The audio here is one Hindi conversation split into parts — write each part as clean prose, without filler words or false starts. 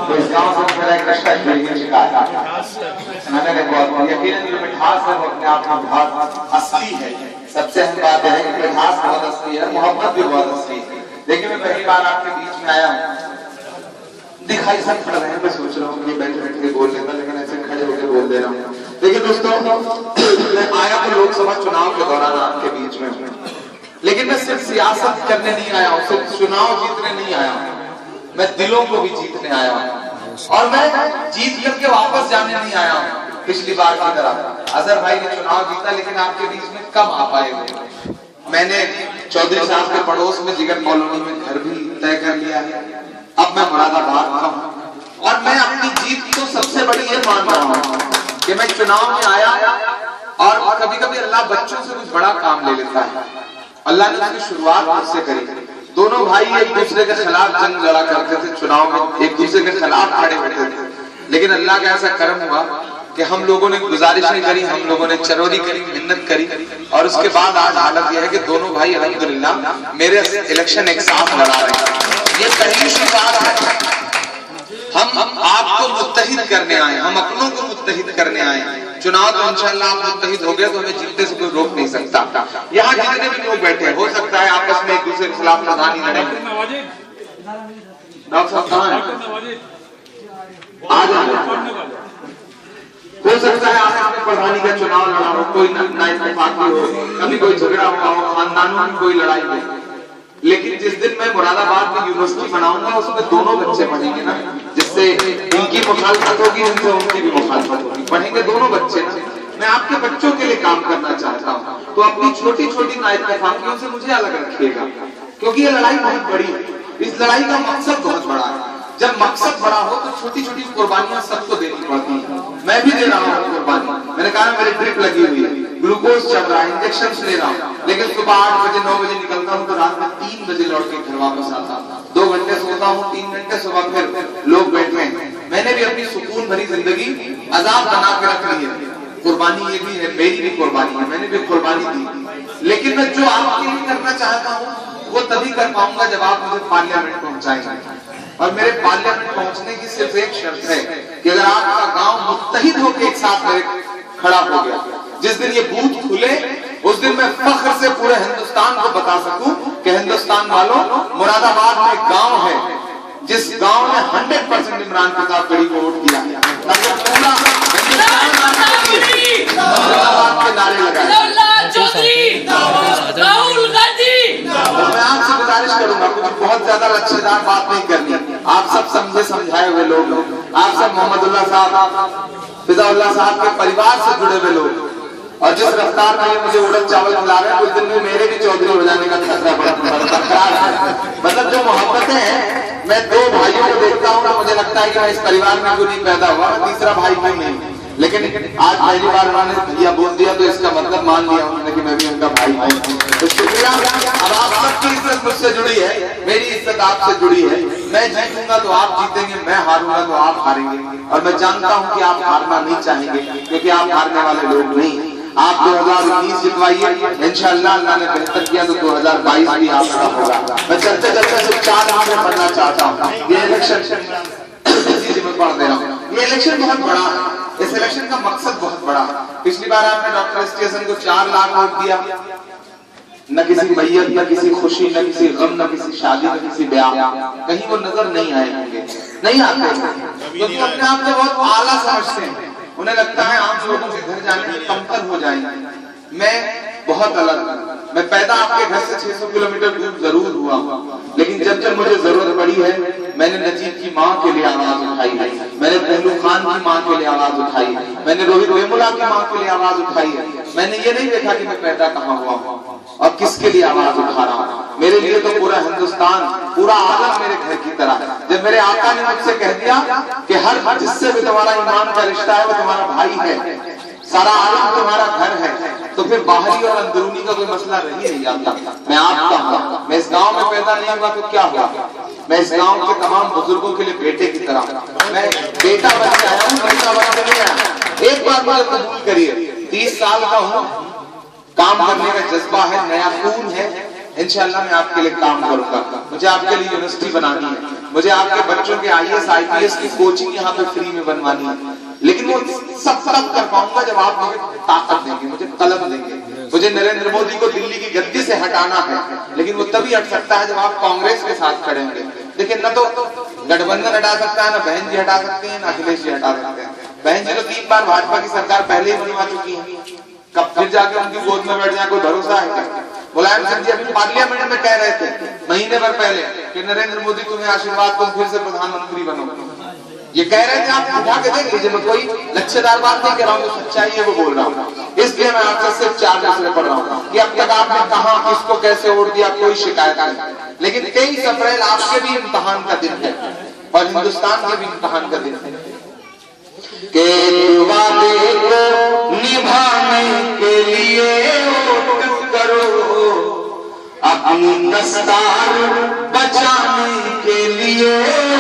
तो इस गांव से मेरा एक रिश्ता जुड़ चुका है। मैंने देखो यकीनन जो मिठास है वो अपने आप में बहुत असली है। सबसे अहम बात है कि मिठास बहुत असली है, मोहब्बत भी बहुत असली है। देखिए मैं पहली बार आपके बीच में आया हूँ, दिखाई सब पड़ रहे हैं, मैं सोच रहा हूँ ये बैठ बैठ के बोल लेता, लेकिन ऐसे खड़े होकर बोल दे रहा हूँ। देखिए दोस्तों, मैं आया तो लोकसभा चुनाव के दौरान आपके बीच में, लेकिन मैं सिर्फ सियासत करने नहीं आया हूँ, सिर्फ चुनाव जीतने नहीं आया हूँ, मैं दिलों को भी जीतने आया हूँ। और मैं जीत करके वापस जाने नहीं आया हूँ पिछली बार की तरह। अजहर भाई ने चुनाव जीता, लेकिन आपके बीच में कब आ पाए। मैंने चौधरी साहब के पड़ोस में जिगर कॉलोनी में घर भी तय कर लिया है। अब मैं मुरादाबाद का हूँ और मैं अपनी जीत को सबसे बड़ी ये मान रहा हूँ कि मैं चुनाव में आया, और कभी कभी अल्लाह बच्चों से कुछ बड़ा काम ले लेता है। अल्लाह ने उसकी शुरुआत मुझसे करी। दोनों भाई एक दूसरे के खिलाफ जंग लड़ा करते थे, चुनाव में एक दूसरे के खिलाफ खड़े होते थे, लेकिन अल्लाह का ऐसा करम हुआ कि हम लोगों ने गुजारिशें करी, हम लोगों ने चरौरी करी, मेहनत करी, और उसके बाद आज हालत यह है कि दोनों भाई अल्हम्दुलिल्लाह मेरे इलेक्शन एक साथ लड़ा रहे हैं। ये पहली सी बात है। हम आपको मुत्तहिद करने आए, हम अपनों को मुत्तहिद करने आए। चुनाव तो इंशाअल्लाह आप मुत्तहिद हो गए तो हमें जीतने से कोई रोक नहीं सकता। यहाँ जितने भी लोग बैठे हो सकता है आपस में एक दूसरे के खिलाफ प्रधानी लड़े। डॉक्टर साहब कहाँ हैं? आ जाए। हो सकता है आपने प्रधानी का चुनाव लड़ा हो, कोई नाइंसाफी हो, कभी कोई झगड़ा हुआ हो, खानदानों में कोई लड़ाई हो, लेकिन जिस दिन मैं मुरादाबाद में यूनिवर्सिटी बनाऊंगा उसमें दोनों बच्चे पढ़ेंगे ना, जिससे इनकी मुखालफत होगी, जिनसे उनकी भी मुखालफत होगी, पढ़ेंगे दोनों बच्चे ना। मैं आपके बच्चों के लिए काम करना चाहता हूँ, तो अपनी छोटी छोटी नाइंसाफियों से मुझे अलग रखिएगा, क्योंकि ये लड़ाई बहुत बड़ी है। इस लड़ाई का मकसद बहुत बड़ा है। जब मकसद बड़ा हो तो छोटी छोटी कुर्बानियां सबको देनी पड़ती है। मैं भी दे रहा हूँ कुर्बानी। मैंने कहा मेरी ड्रिप लगी हुई है, ग्लूकोज चल रहा है, इंजेक्शन ले रहा हूँ, लेकिन सुबह 8 बजे 9 बजे निकलता हूँ तो रात में 3 बजे लौट के घर वापस आता हूँ। 2 घंटे सोता हूँ, 3 घंटे सुबह फिर लोग बैठे हैं। मैंने भी अपनी सुकून भरी जिंदगी आजाद बना के रख ली है। कुर्बानी ये भी है, मेरी भी कुर्बानी है, मैंने भी कुर्बानी दी, लेकिन मैं जो आपके लिए करना चाहता हूँ वो तभी कर पाऊंगा जब आप मुझे पार्लियामेंट पहुंचाएंगे। और मेरे पार्लियामेंट पहुंचने की सिर्फ एक शर्त है कि अगर आपका गांव मुत्तहिद होकर एक साथ मेरे खड़ा हो गया, जिस दिन ये बूथ खुले उस दिन मैं फख्र से पूरे हिंदुस्तान को बता सकूं कि हिंदुस्तान वालों, मुरादाबाद में एक गांव है जिस गांव ने 100% इमरान प्रताप गढ़ी को वोट दिया। पूरा मुरादाबाद के नारे लगाए। मैं आपसे गुजारिश करूंगा, कुछ बहुत ज्यादा लच्छेदार बात नहीं करनी। आप सब समझे समझाए हुए लोग, आप सब मोहम्मदुल्लाह साहब, फिजाउल्लाह साहब के परिवार से जुड़े हुए लोग, और जिस रफ्तार में मुझे उड़द चावल खिला रहे हैं उस दिन में मेरे भी चौधरी हो जाने का खतरा बरकरार है। मतलब जो मोहब्बतें हैं, मैं 2 भाइयों को देखता हूँ ना, मुझे लगता है कि मैं इस परिवार में कोई नहीं पैदा हुआ, तीसरा भाई कोई नहीं, लेकिन आज पहली बार उन्होंने भैया बोल दिया तो इसका मतलब मान लिया उन्होंने कि मैं भी उनका भाई हूँ। तो शुक्रिया। अब आप सबकी इज्जत मुझसे जुड़ी है, मेरी इज्जत आपसे जुड़ी है। मैं जीतूंगा तो आप जीतेंगे, मैं हारूंगा तो आप हारेंगे, और मैं जानता हूँ कि आप हारना नहीं चाहेंगे, क्योंकि आप हारने वाले लोग नहीं। आप 2019 जितवाइए, इंशाअल्लाह अल्लाह ने बेहतर किया तो 2022 भी आपका होगा। मैं चलते चलते सिर्फ 4 बातें पढ़ना चाहता हूँ। ये इलेक्शन में पढ़ दे रहा हूँ, ये इलेक्शन बहुत बड़ा है, इस इलेक्शन का मकसद बहुत बड़ा है। पिछली बार आपने डॉक्टर स्टेशन को 4 लाख वोट दिया, न किसी मैयत, न किसी खुशी, न किसी गम, न किसी शादी, न किसी ब्याह, कहीं वो नजर नहीं आए होंगे, नहीं आते, क्योंकि अपने आप को बहुत आला समझते हैं। उन्हें लगता है आम लोगों के घर जाने में कमतर हो जाएंगे। मैं बहुत अलग, मैं पैदा आपके घर से 600 किलोमीटर दूर जरूर हुआ, लेकिन जब जब मुझे जरूरत पड़ी है मैंने नजीब की माँ के लिए आवाज उठाई है, मैंने पहलू खान की माँ के लिए आवाज उठाई है, मैंने रोहित वेमुला की माँ के लिए आवाज उठाई है। मैंने ये नहीं देखा कि मैं पैदा कहाँ हुआ हूँ और किसके लिए आवाज उठा रहा हूँ। मेरे लिए तो पूरा हिंदुस्तान, पूरा आलम मेरे घर की तरह। जब मेरे आका ने मुझसे कह दिया कि हर जिससे भी तुम्हारा ईमान का रिश्ता है वो तुम्हारा भाई है, सारा आलम तुम्हारा घर है, तो फिर बाहरी और अंदरूनी का कोई मसला रही नहीं जाता। मैं आपका हूँ, मैं इस गांव में पैदा नहीं हुआ तो क्या हुआ, मैं इस गांव के तमाम बुजुर्गों के लिए बेटे की तरह मैं बेटा बन के आया हूँ, बेटा बन के नहीं आया। एक बार मुझे कबूल करिए, 30 साल का हूँ, काम करने का जज्बा है, नया खून है, इंशाअल्लाह मैं आपके लिए काम करूंगा। मुझे आपके लिए यूनिवर्सिटी बनानी है, मुझे आपके बच्चों के IAS IPS की कोचिंग यहाँ पे फ्री में बनवानी है, लेकिन वो सब तब कर पाऊंगा जब आप मुझे ताकत देंगे, मुझे कलम देंगे। मुझे नरेंद्र मोदी को दिल्ली की गद्दी से हटाना है, लेकिन वो तभी हट सकता है जब आप कांग्रेस के साथ खड़े होंगे। देखिए, न तो गठबंधन हटा सकता है, ना बहन जी हटा सकते हैं, ना अखिलेश जी हटा सकते हैं। बहन जी तो 3 बार भाजपा की सरकार पहले ही बनवा चुकी है, कब फिर जाके उनकी गोद में बैठ जाए, कोई भरोसा है क्या? मुलायम सिंह जी अभी पार्लियामेंट में कह रहे थे महीने भर पहले कि नरेंद्र मोदी तुम्हें आशीर्वाद, तुम फिर से प्रधानमंत्री बनो। ये कह रहे थे, आप उठा के देख लीजिए, मैं कोई लच्छेदार बात नहीं कह रहा हूँ, जो सच्चाई है वो बोल रहा हूँ। इसलिए मैं आपसे सिर्फ 4 मसले पढ़ रहा हूँ कि अब तक आपने कहा किसको कैसे वोट दिया, कोई शिकायत नहीं। लेकिन 23 अप्रैल आपके भी इम्तिहान का दिन है और हिंदुस्तान के भी इम्तिहान का दिन है के वादे को निभाने के लिए वोट करो, अपनी दस्तार बचाने के लिए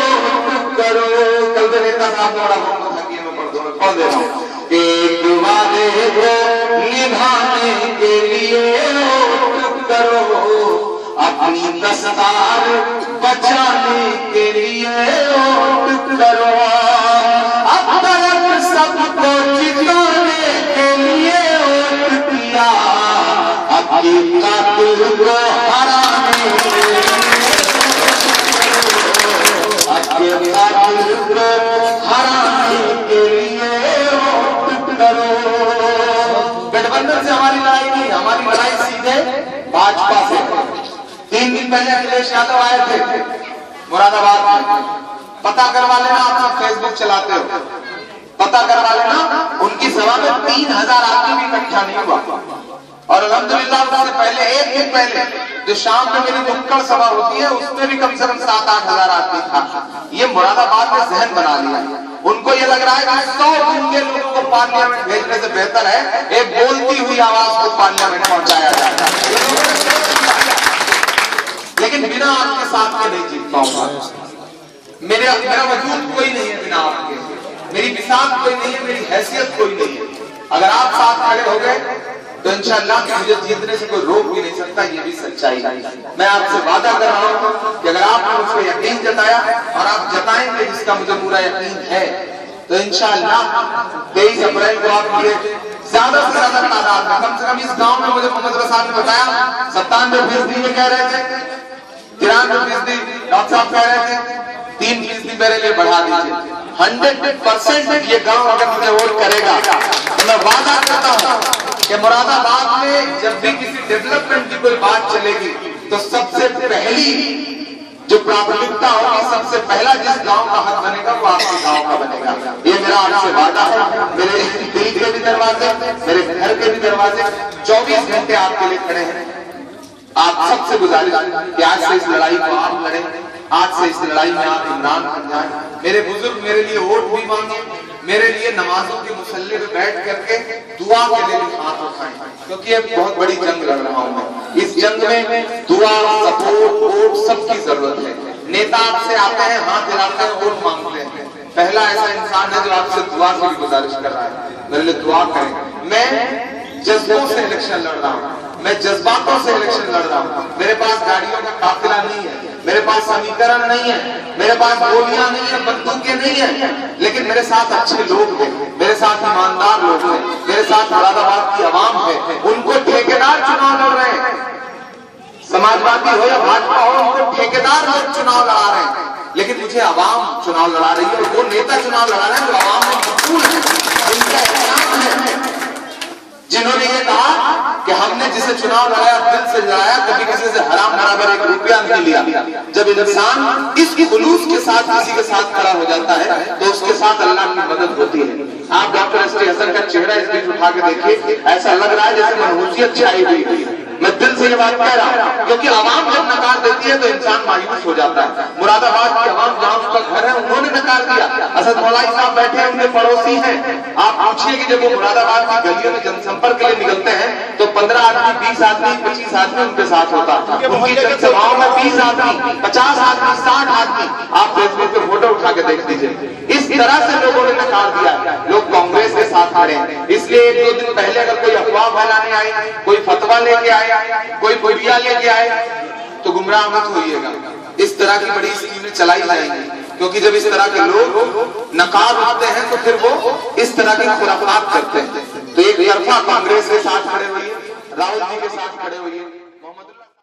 वोट करो। कल के नेता साहब बड़ा होता था कि मैं पढ़ दे रहा हूँ, एक वादे को निभाने के लिए वोट करो, अपनी दस्तार बचाने के लिए वोट करो। सबको जिताने के लिए वोट दिया, अपनी कातिल को हराने के लिए, अपने कातिल को हराने के लिए वोट करो। गठबंधन से हमारी लड़ाई नहीं, हमारी लड़ाई सीधे भाजपा से। 3 दिन पहले अखिलेश यादव आए थे मुरादाबाद में, पता करवा लेना, आप सब फेसबुक चलाते हो, पता करवा लेना, उनकी सभा में 3000 आदमी भी इकट्ठा नहीं हुआ। और अल्हम्दुलिल्लाह उससे पहले 1 दिन पहले जो शाम में मेरी नुक्कड़ सभा होती है उसमें भी कम से कम 7-8 हजार आदमी था। ये मुरादाबाद में जहन बना लिया, उनको ये लग रहा है कि 100 गूंगे लोगों को पार्लियामेंट भेजने से बेहतर है एक बोलती हुई आवाज को पार्लियामेंट पहुंचाया जाता है। लेकिन बिना आपके साथ में नहीं जीत पाऊंगा। मेरा वजूद कोई नहीं है बिना आपके, मेरी मिसाल कोई नहीं है, मेरी हैसियत कोई नहीं है। अगर आप साथ खड़े हो गए तो इंशाअल्लाह मुझे जीतने से कोई रोक भी नहीं सकता, ये भी सच्चाई है। मैं आपसे वादा कर रहा हूँ कि अगर आपने मुझ पर यकीन जताया और आप जताएंगे जिसका मुझे पूरा यकीन है, तो इंशाअल्लाह 23 अप्रैल को आप मुझे ज्यादा से ज्यादा तादाद में, कम से कम इस गांव में मुझे मोहम्मद रसाल ने बताया 97% ये कह रहे थे, 93% डॉक्टर साहब कह रहे थे, 3% मेरे लिए बढ़ा दीजिए। 100% ये गांव अगर मुझे वोट करेगा तो मैं वादा करता हूँ कि मुरादाबाद में जब भी किसी डेवलपमेंट की कोई बात चलेगी तो सबसे पहली जो प्राथमिकता होगी, सबसे पहला जिस गांव का हक बनेगा वो आपके गांव का बनेगा। ये मेरा आपसे वादा है। मेरे दिल के भी दरवाजे, मेरे घर के भी दरवाजे 24 घंटे आपके लिए खड़े हैं। आप सबसे गुजारिश कि आज से इस लड़ाई को आप लड़ें, आज से इस लड़ाई में आप इमरान बन जाए। मेरे बुजुर्ग मेरे लिए वोट भी मांगे, मेरे लिए नमाजों के मुसल्ले पे बैठ करके दुआ के लिए भी हाथ उठाएं, क्योंकि एक बहुत बड़ी जंग लड़ रहा हूं मैं। इस जंग में दुआ, सपोर्ट, वोट सबकी जरूरत है। नेता आपसे आते हैं, हाथ हिलाते हैं, वोट मांगते हैं। पहला ऐसा इंसान है जो आपसे दुआ से भी गुजारिश कर रहा है, मेरे लिए दुआ करें। मैं जज्बों से इलेक्शन लड़ रहा हूँ, मैं जज्बातों से इलेक्शन लड़ रहा हूँ। मेरे पास गाड़ियों का काफिला नहीं है, मेरे पास समीकरण नहीं है, मेरे पास गोलियां नहीं है, बंदूकें नहीं है, लेकिन मेरे साथ अच्छे लोग हैं, मेरे साथ ईमानदार लोग हैं, मेरे साथ मुरादाबाद की आवाम है। उनको ठेकेदार चुनाव लड़ रहे हैं, समाजवादी हो या भाजपा हो, उनको ठेकेदार लोग चुनाव लड़ा रहे हैं, लेकिन मुझे आवाम चुनाव लड़ा रही है। और वो नेता चुनाव लड़ा रहे हैं जो आवाम में मकबूल है, उनका एहतराम है, जिन्होंने ये कहा कि हमने जिसे चुनाव लड़ाया दिल से लड़ाया, कभी किसी से हराम बराबर 1 रुपया नहीं लिया। जब इंसान इस खुलूस के साथ किसी के साथ खड़ा हो जाता है तो उसके साथ अल्लाह की मदद होती है। आप डॉक्टर एस टी हसन का चेहरा इस बीच उठा के देखिए, ऐसा लग रहा है जैसे मनहूसियत छाई हुई है। मैं दिल से ये बात कह रहा हूँ, क्योंकि आवाम जब नकार देती है तो इंसान मायूस हो जाता है। मुरादाबाद की आवाम जहाँ उसका घर है उन्होंने नकार दिया। असद मौलाई साहब बैठे हैं, उनके पड़ोसी हैं। आप पूछिए कि जब वो मुरादाबाद की गलियों में जनसंपर्क के लिए निकलते हैं तो 15 आदमी, 20 आदमी, 25 आदमी उनके साथ होता है। उनकी जनसभाओं में 20 आदमी, 50 आदमी, 60 आदमी। आप फेसबुक पे फोटो उठा के देख लीजिए। इस तरह से लोगों ने नकार दिया, लोग कांग्रेस के साथ खड़े हैं। इसलिए 1-2 दिन पहले अगर कोई अफवाह फैलाने आए, कोई फतवा लेके आए, कोई मीडिया लेके आए, तो गुमराह मत होइएगा। इस तरह की बड़ी स्कीमें चलाई जाएंगी, क्योंकि जब इस तरह के लोग नकार उठते हैं तो फिर वो इस तरह की खुराफात करते हैं। तो एक तरफा कांग्रेस के साथ खड़े हुए, राहुल जी के साथ खड़े हुए, मोहम्मद